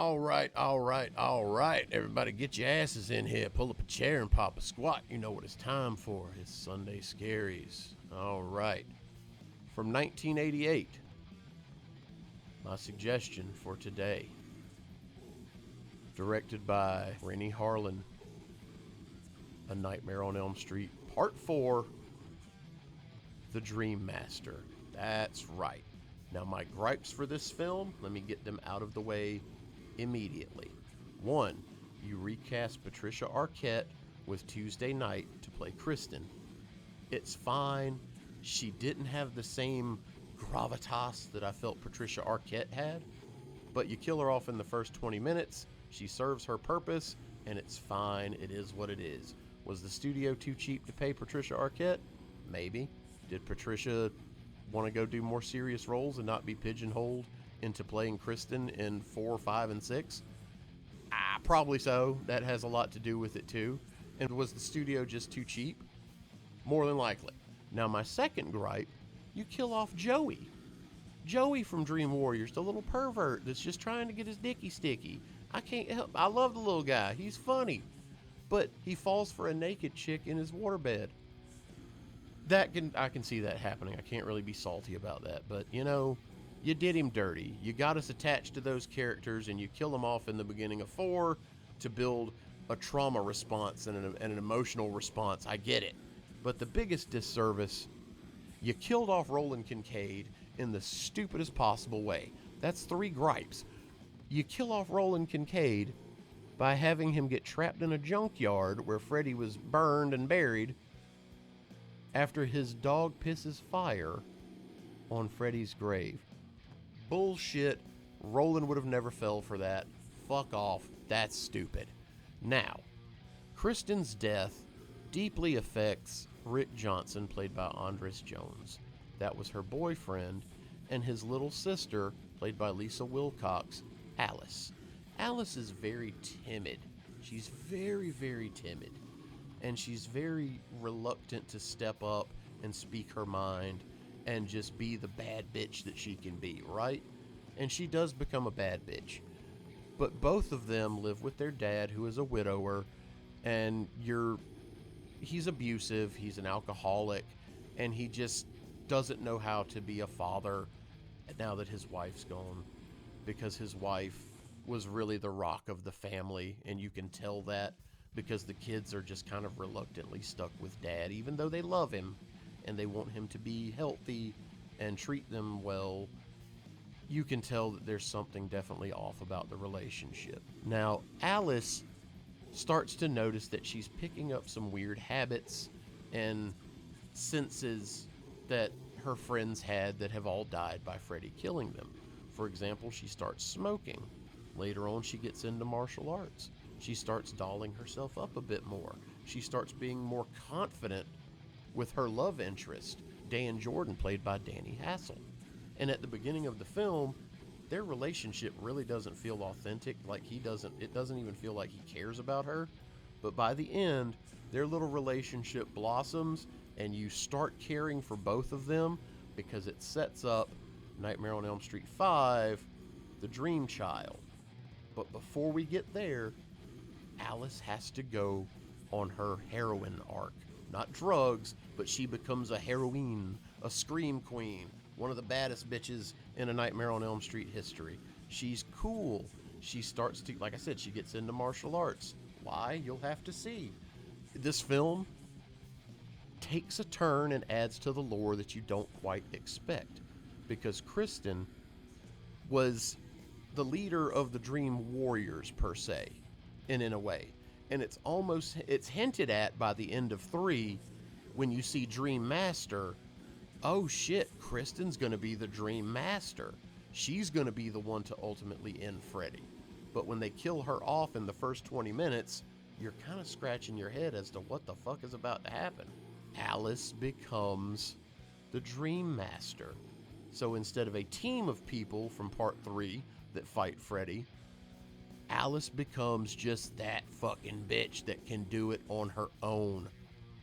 All right. Everybody get your asses in here. Pull up a chair and pop a squat. You know what it's time for. It's Sunday Scaries. All right. From 1988, my suggestion for today. Directed by Renny Harlin. A Nightmare on Elm Street, Part 4, The Dream Master. That's right. Now, my gripes for this film, let me get them out of the way immediately. 1, you recast Patricia Arquette with Tuesday Night to play Kristen. It's fine. She didn't have the same gravitas that I felt Patricia Arquette had, but you kill her off in the first 20 minutes. She serves her purpose, and it's fine. It is what it is. Was the studio too cheap to pay Patricia Arquette? Maybe. Did Patricia want to go do more serious roles and not be pigeonholed into playing Kristen in 4, 5, and 6? Probably so. That has a lot to do with it too. And was the studio just too cheap? More than likely. Now, my second gripe, you kill off Joey. Joey from Dream Warriors, the little pervert that's just trying to get his dicky sticky. I can't help. I love the little guy. He's funny. But he falls for a naked chick in his waterbed. I can see that happening. I can't really be salty about that. But, you know, you did him dirty. You got us attached to those characters, and you kill them off in the beginning of 4 to build a trauma response and an emotional response. I get it. But the biggest disservice, you killed off Roland Kincaid in the stupidest possible way. That's 3 gripes. You kill off Roland Kincaid by having him get trapped in a junkyard where Freddy was burned and buried after his dog pisses fire on Freddy's grave. Bullshit. Roland would have never fell for that. Fuck off. That's stupid. Now, Kristen's death deeply affects Rick Johnson, played by Andres Jones. That was her boyfriend, and his little sister, played by Lisa Wilcox, Alice. Alice is very timid. She's very, very timid. And she's very reluctant to step up and speak her mind and just be the bad bitch that she can be, right? And she does become a bad bitch. But both of them live with their dad, who is a widower, and he's abusive, he's an alcoholic, and he just doesn't know how to be a father now that his wife's gone, because his wife was really the rock of the family, and you can tell that because the kids are just kind of reluctantly stuck with dad, even though they love him and they want him to be healthy and treat them well. You can tell that there's something definitely off about the relationship. Now, Alice starts to notice that she's picking up some weird habits and senses that her friends had that have all died by Freddy killing them. For example, she starts smoking. Later on, she gets into martial arts. She starts dolling herself up a bit more. She starts being more confident with her love interest, Dan Jordan, played by Danny Hassel. And at the beginning of the film, their relationship really doesn't feel authentic. It doesn't even feel like he cares about her. But by the end, their little relationship blossoms, and you start caring for both of them because it sets up Nightmare on Elm Street 5, The Dream Child. But before we get there, Alice has to go on her heroine arc. Not drugs, but she becomes a heroine, a scream queen, one of the baddest bitches in a Nightmare on Elm Street history. She's cool. She starts to, like I said, she gets into martial arts. Why? You'll have to see. This film takes a turn and adds to the lore that you don't quite expect, because Kristen was the leader of the Dream Warriors, per se, and in a way. And it's hinted at by the end of 3 when you see Dream Master. Oh shit, Kristen's going to be the Dream Master. She's going to be the one to ultimately end Freddy. But when they kill her off in the first 20 minutes, you're kind of scratching your head as to what the fuck is about to happen. Alice becomes the Dream Master. So instead of a team of people from Part 3 that fight Freddy, Alice becomes just that fucking bitch that can do it on her own.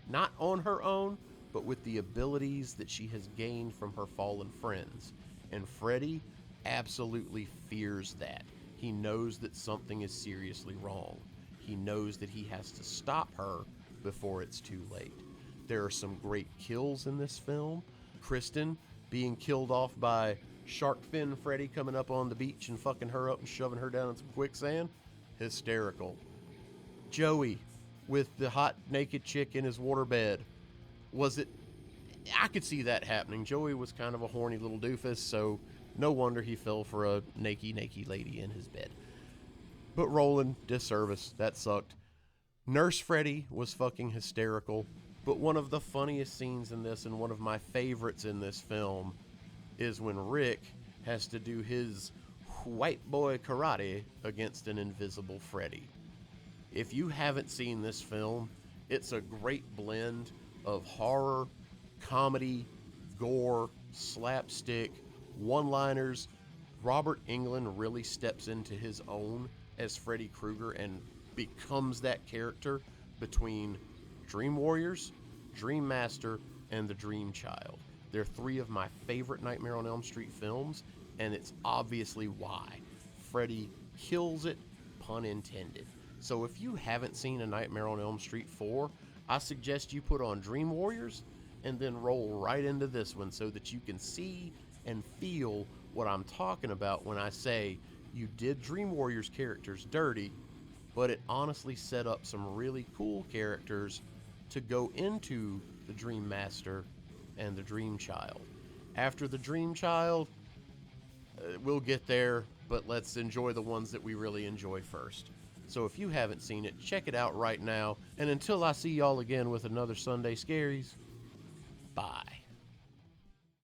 Not on her own, but with the abilities that she has gained from her fallen friends. And Freddy absolutely fears that. He knows that something is seriously wrong. He knows that he has to stop her before it's too late. There are some great kills in this film. Kristen being killed off by shark fin Freddy coming up on the beach and fucking her up and shoving her down in some quicksand. Hysterical. Joey with the hot naked chick in his waterbed. I could see that happening. Joey was kind of a horny little doofus, so no wonder he fell for a naked lady in his bed. But Roland, disservice. That sucked. Nurse Freddy was fucking hysterical. But one of the funniest scenes in this, and one of my favorites in this film, is when Rick has to do his white boy karate against an invisible Freddy. If you haven't seen this film, it's a great blend of horror, comedy, gore, slapstick, one-liners. Robert Englund really steps into his own as Freddy Krueger and becomes that character between Dream Warriors, Dream Master, and the Dream Child. They're three of my favorite Nightmare on Elm Street films, and it's obviously why. Freddy kills it, pun intended. So if you haven't seen A Nightmare on Elm Street 4, I suggest you put on Dream Warriors and then roll right into this one so that you can see and feel what I'm talking about when I say you did Dream Warriors characters dirty, but it honestly set up some really cool characters to go into the Dream Master and the Dream Child. After the Dream Child, we'll get there, but let's enjoy the ones that we really enjoy first. So if you haven't seen it, check it out right now. And until I see y'all again with another Sunday Scaries, bye.